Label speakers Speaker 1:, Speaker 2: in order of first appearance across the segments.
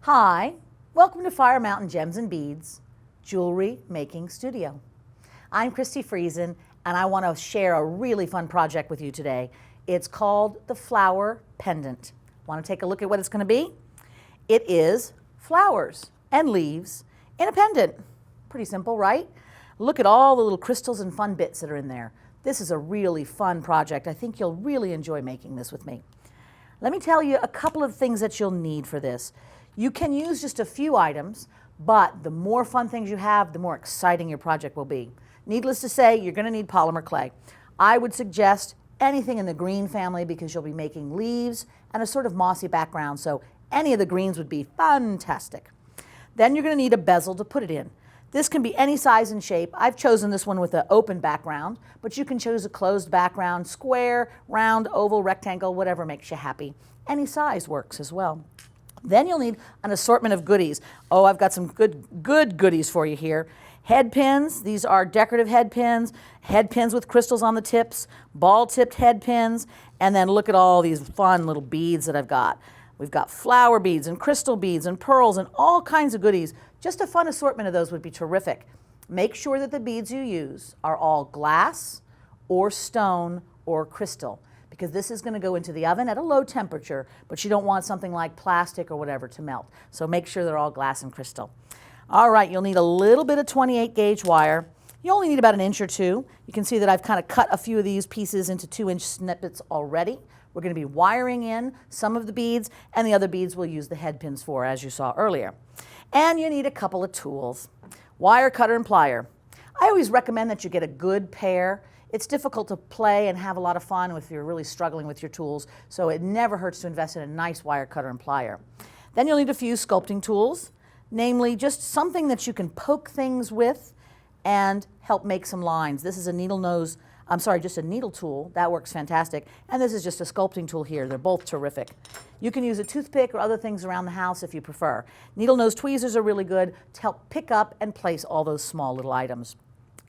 Speaker 1: Hi, welcome to Fire Mountain Gems and Beads Jewelry Making Studio. I'm Christi Friesen and I want to share a really fun project with you today. It's called the Flower Pendant. Want to take a look at what it's going to be? It is flowers and leaves in a pendant. Pretty simple, right? Look at all the little crystals and fun bits that are in there. This is a really fun project. I think you'll really enjoy making this with me. Let me tell you a couple of things that you'll need for this. You can use just a few items, but the more fun things you have, the more exciting your project will be. Needless to say, you're going to need polymer clay. I would suggest anything in the green family because you'll be making leaves and a sort of mossy background, so any of the greens would be fantastic. Then you're going to need a bezel to put it in. This can be any size and shape. I've chosen this one with an open background, but you can choose a closed background, square, round, oval, rectangle, whatever makes you happy. Any size works as well. Then you'll need an assortment of goodies. Oh, I've got some good goodies for you here. Head pins, these are decorative head pins with crystals on the tips, ball-tipped head pins, and then look at all these fun little beads that I've got. We've got flower beads and crystal beads and pearls and all kinds of goodies. Just a fun assortment of those would be terrific. Make sure that the beads you use are all glass or stone or crystal, because this is going to go into the oven at a low temperature, but you don't want something like plastic or whatever to melt. So make sure they're all glass and crystal. All right, you'll need a little bit of 28 gauge wire. You only need about an inch or two. You can see that I've kind of cut a few of these pieces into 2-inch snippets already. We're going to be wiring in some of the beads, and the other beads we'll use the head pins for, as you saw earlier. And you need a couple of tools, wire cutter and plier. I always recommend that you get a good pair. It's difficult to play and have a lot of fun if you're really struggling with your tools, so it never hurts to invest in a nice wire cutter and plier. Then you'll need a few sculpting tools, namely just something that you can poke things with and help make some lines. This is a just a needle tool. That works fantastic. And this is just a sculpting tool here. They're both terrific. You can use a toothpick or other things around the house if you prefer. Needle nose tweezers are really good to help pick up and place all those small little items.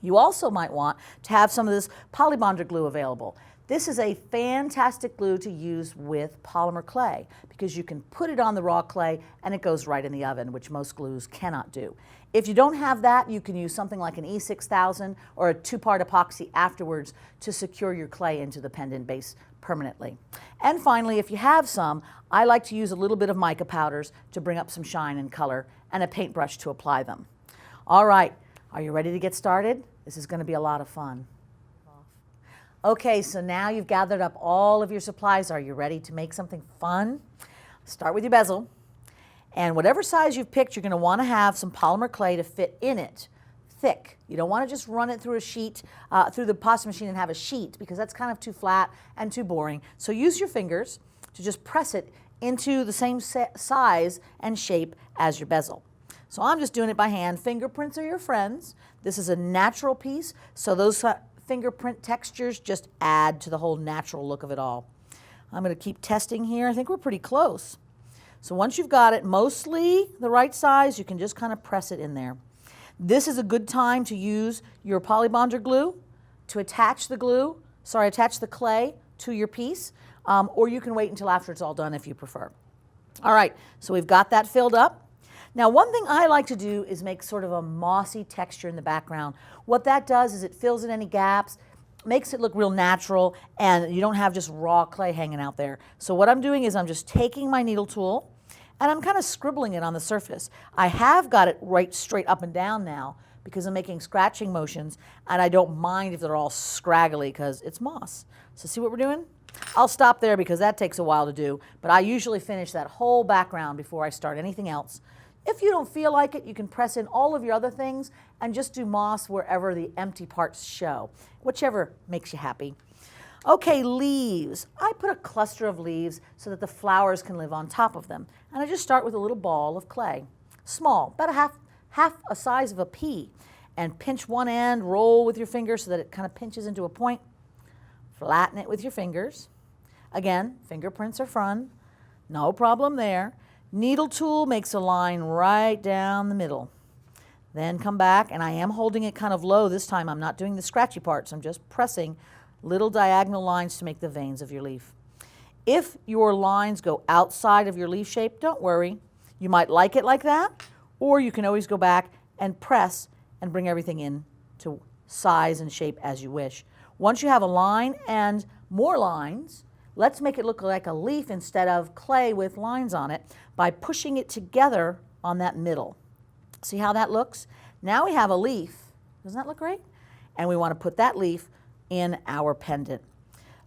Speaker 1: You also might want to have some of this polybonder glue available. This is a fantastic glue to use with polymer clay because you can put it on the raw clay and it goes right in the oven, which most glues cannot do. If you don't have that, you can use something like an E6000 or a 2-part epoxy afterwards to secure your clay into the pendant base permanently. And finally, if you have some, I like to use a little bit of mica powders to bring up some shine and color and a paintbrush to apply them. All right, are you ready to get started? This is going to be a lot of fun. Okay, so now you've gathered up all of your supplies. Are you ready to make something fun? Start with your bezel. And whatever size you've picked, you're going to want to have some polymer clay to fit in it, thick. You don't want to just run it through a sheet, through the pasta machine and have a sheet, because that's kind of too flat and too boring. So use your fingers to just press it into the same size and shape as your bezel. So I'm just doing it by hand. Fingerprints are your friends. This is a natural piece, so those fingerprint textures just add to the whole natural look of it all. I'm going to keep testing here. I think we're pretty close. So once you've got it mostly the right size, you can just kind of press it in there. This is a good time to use your polybonder glue to attach the clay to your piece, or you can wait until after it's all done if you prefer. All right, so we've got that filled up. Now, one thing I like to do is make sort of a mossy texture in the background. What that does is it fills in any gaps, makes it look real natural, and you don't have just raw clay hanging out there. So what I'm doing is I'm just taking my needle tool and I'm kind of scribbling it on the surface. I have got it right straight up and down now because I'm making scratching motions, and I don't mind if they're all scraggly because it's moss. So see what we're doing? I'll stop there because that takes a while to do, but I usually finish that whole background before I start anything else. If you don't feel like it, you can press in all of your other things and just do moss wherever the empty parts show, whichever makes you happy. Okay, leaves. I put a cluster of leaves so that the flowers can live on top of them. And I just start with a little ball of clay, small, about a half a size of a pea, and pinch one end, roll with your finger so that it kind of pinches into a point. Flatten it with your fingers. Again, fingerprints are fun, no problem there. Needle tool makes a line right down the middle. Then come back, and I am holding it kind of low this time. I'm not doing the scratchy parts. I'm just pressing little diagonal lines to make the veins of your leaf. If your lines go outside of your leaf shape, don't worry. You might like it like that, or you can always go back and press and bring everything in to size and shape as you wish. Once you have a line and more lines, let's make it look like a leaf instead of clay with lines on it by pushing it together on that middle. See how that looks? Now we have a leaf. Doesn't that look great? And we want to put that leaf in our pendant.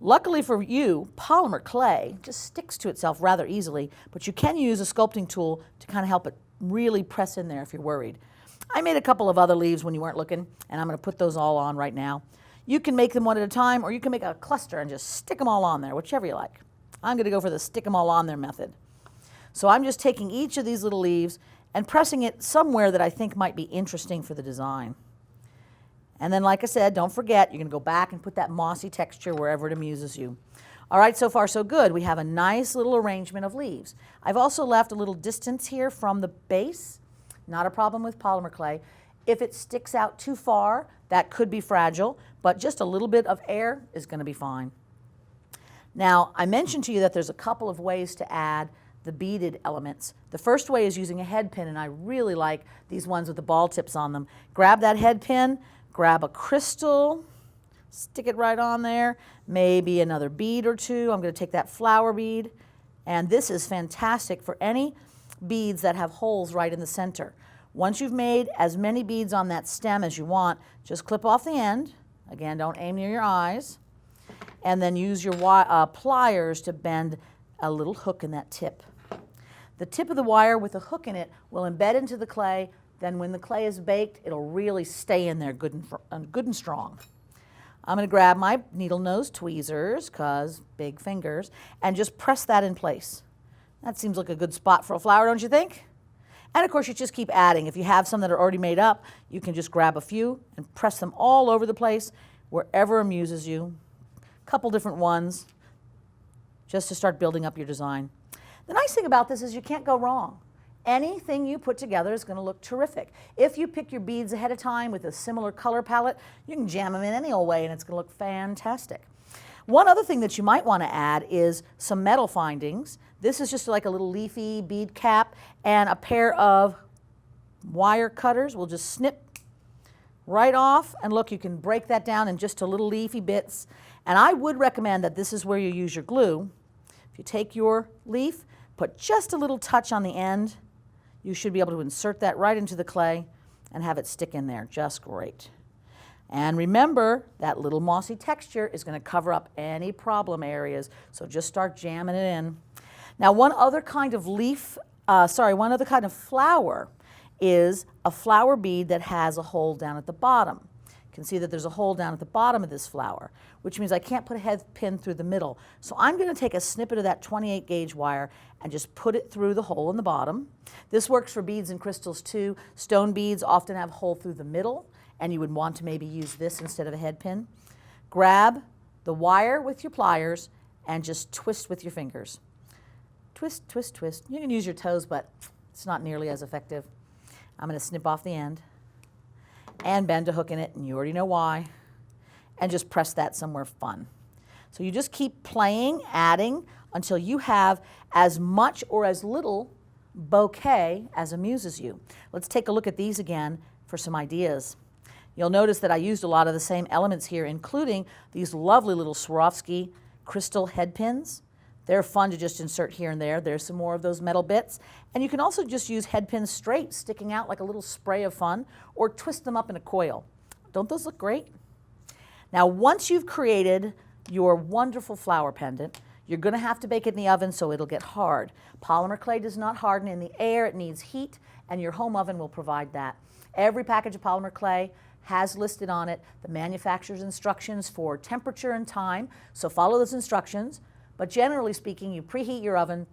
Speaker 1: Luckily for you, polymer clay just sticks to itself rather easily, but you can use a sculpting tool to kind of help it really press in there if you're worried. I made a couple of other leaves when you weren't looking, and I'm going to put those all on right now. You can make them one at a time, or you can make a cluster and just stick them all on there, whichever you like. I'm going to go for the stick them all on there method. So I'm just taking each of these little leaves and pressing it somewhere that I think might be interesting for the design. And then, like I said, don't forget, you're going to go back and put that mossy texture wherever it amuses you. All right, so far so good. We have a nice little arrangement of leaves. I've also left a little distance here from the base. Not a problem with polymer clay. If it sticks out too far, that could be fragile, but just a little bit of air is going to be fine. Now, I mentioned to you that there's a couple of ways to add the beaded elements. The first way is using a head pin, and I really like these ones with the ball tips on them. Grab that head pin, grab a crystal, stick it right on there, maybe another bead or two. I'm going to take that flower bead, and this is fantastic for any beads that have holes right in the center. Once you've made as many beads on that stem as you want, just clip off the end. Again, don't aim near your eyes. And then use your pliers to bend a little hook in that tip. The tip of the wire with a hook in it will embed into the clay. Then when the clay is baked, it'll really stay in there good and strong. I'm going to grab my needle nose tweezers, because big fingers, and just press that in place. That seems like a good spot for a flower, don't you think? And of course, you just keep adding. If you have some that are already made up, you can just grab a few and press them all over the place, wherever amuses you. A couple different ones, just to start building up your design. The nice thing about this is you can't go wrong. Anything you put together is going to look terrific. If you pick your beads ahead of time with a similar color palette, you can jam them in any old way and it's going to look fantastic. One other thing that you might want to add is some metal findings. This is just like a little leafy bead cap and a pair of wire cutters. We'll just snip right off, and look, you can break that down in just a little leafy bits. And I would recommend that this is where you use your glue. If you take your leaf, put just a little touch on the end, you should be able to insert that right into the clay and have it stick in there just great. And remember, that little mossy texture is going to cover up any problem areas, so just start jamming it in. Now, one other kind of flower is a flower bead that has a hole down at the bottom. You can see that there's a hole down at the bottom of this flower, which means I can't put a head pin through the middle. So I'm going to take a snippet of that 28 gauge wire and just put it through the hole in the bottom. This works for beads and crystals too. Stone beads often have a hole through the middle, and you would want to maybe use this instead of a head pin. Grab the wire with your pliers and just twist with your fingers. Twist, twist, twist. You can use your toes, but it's not nearly as effective. I'm going to snip off the end and bend a hook in it, and you already know why, and just press that somewhere fun. So you just keep playing, adding, until you have as much or as little bouquet as amuses you. Let's take a look at these again for some ideas. You'll notice that I used a lot of the same elements here, including these lovely little Swarovski crystal head pins. They're fun to just insert here and there. There's some more of those metal bits. And you can also just use head pins straight, sticking out like a little spray of fun, or twist them up in a coil. Don't those look great? Now, once you've created your wonderful flower pendant, you're going to have to bake it in the oven so it'll get hard. Polymer clay does not harden in the air. It needs heat, and your home oven will provide that. Every package of polymer clay has listed on it the manufacturer's instructions for temperature and time, so follow those instructions. But generally speaking, you preheat your oven,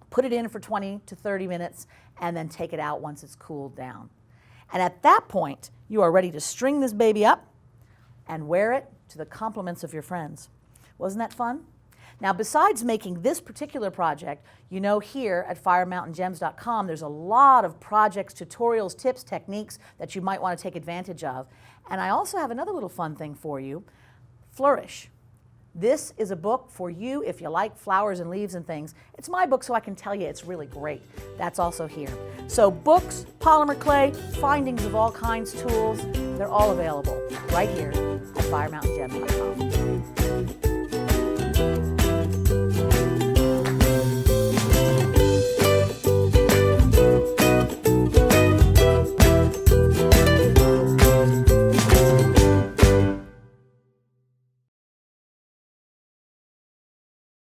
Speaker 1: put it in for 20 to 30 minutes, and then take it out once it's cooled down. And at that point, you are ready to string this baby up and wear it to the compliments of your friends. Wasn't that fun? Now, besides making this particular project, you know here at firemountaingems.com, there's a lot of projects, tutorials, tips, techniques that you might want to take advantage of. And I also have another little fun thing for you, Flourish. This is a book for you if you like flowers and leaves and things. It's my book, so I can tell you it's really great. That's also here. So books, polymer clay, findings of all kinds, tools, they're all available right here at firemountaingem.com.